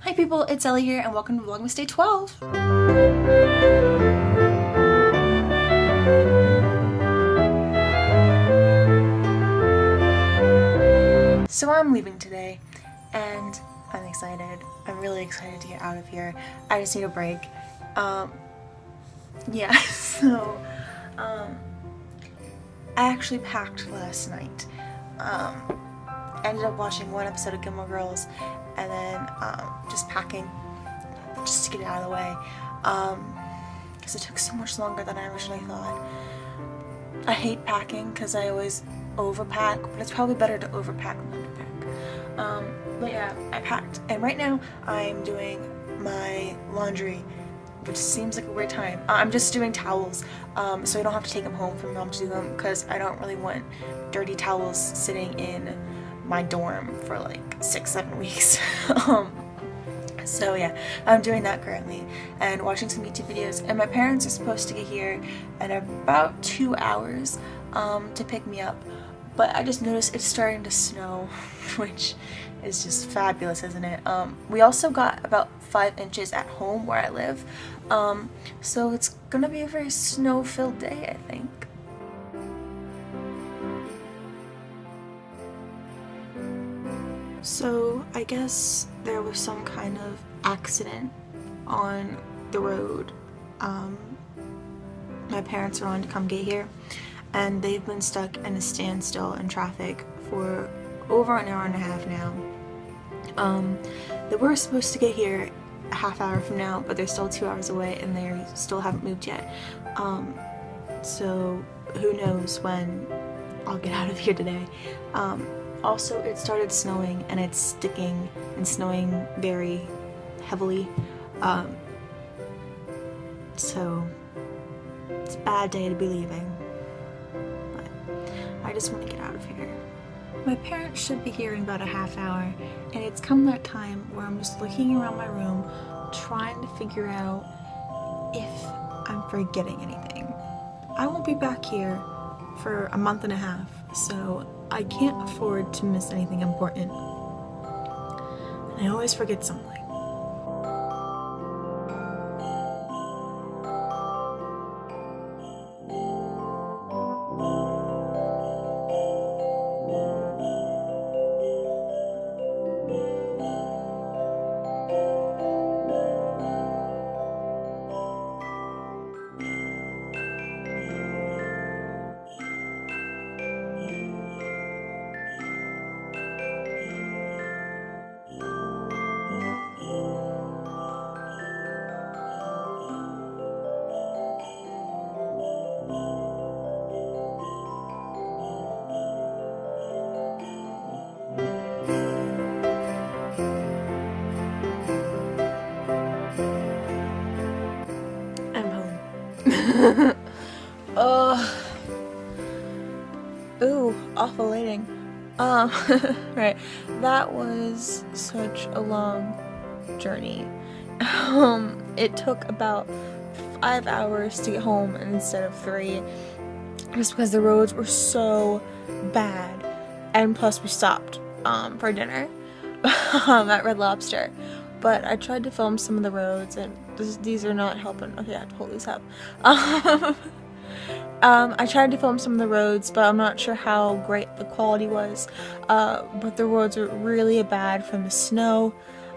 Hi people, it's Ellie here and welcome to Vlogmas Day 12. So I'm leaving today and I'm excited. I'm really excited to get out of here. I just need a break. I actually packed last night. Ended up watching one episode of Gilmore Girls and then just packing just to get it out of the way because it took so much longer than I originally thought. I hate packing because I always overpack, but it's probably better to overpack than underpack. But yeah, I packed and right now I'm doing my laundry, which seems like a weird time. I'm just doing towels so I don't have to take them home for mom to do them because I don't really want dirty towels sitting in my dorm for like 6-7 weeks. So yeah, I'm doing that currently and watching some YouTube videos, and my parents are supposed to get here in about 2 hours to pick me up, but I just noticed it's starting to snow, which is just fabulous, isn't it? We also got about 5 inches at home where I live, so it's gonna be a very snow-filled day, I think. So I guess there was some kind of accident on the road. My parents are on to come get here and they've been stuck in a standstill in traffic for over an hour and a half now. They were supposed to get here a half hour from now, but they're still 2 hours away and they still haven't moved yet. So who knows when I'll get out of here today. Also, it started snowing and it's sticking and snowing very heavily, so it's a bad day to be leaving, but I just want to get out of here. My parents should be here in about a half hour, and it's come that time where I'm just looking around my room trying to figure out if I'm forgetting anything. I won't be back here for a month and a half, so I can't afford to miss anything important. And I always forget something. Ooh, awful lighting. Right, that was such a long journey. It took about 5 hours to get home instead of 3, just because the roads were so bad, and plus we stopped for dinner at Red Lobster. But I tried to film some of the roads, and these are not helping. Okay, I have to hold these up. I tried to film some of the roads, but I'm not sure how great the quality was. But the roads were really bad from the snow.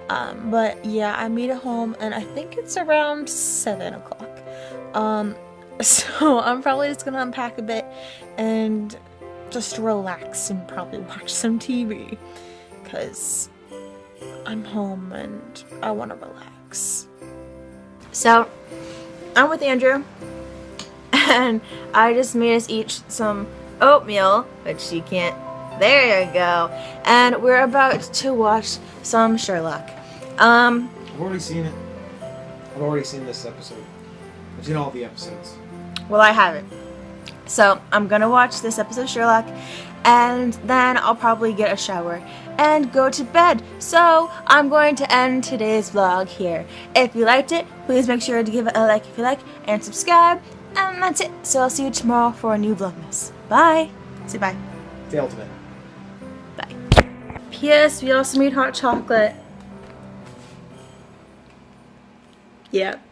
But yeah, I made it home, and I think it's around 7 o'clock. So I'm probably just gonna unpack a bit and just relax and probably watch some TV, because I'm home and I want to relax. So I'm with Andrew and I just made us each some oatmeal, which she can't. There you go. And we're about to watch some Sherlock. I've already seen it. I've already seen this episode. I've seen all the episodes. Well, I haven't. So I'm gonna watch this episode of Sherlock, and then I'll probably get a shower and go to bed. So I'm going to end today's vlog here. If you liked it, please make sure to give it a like if you like, and subscribe, and that's it. So I'll see you tomorrow for a new Vlogmas. Bye. Say bye. The ultimate. Bye. P.S. We also made hot chocolate. Yep.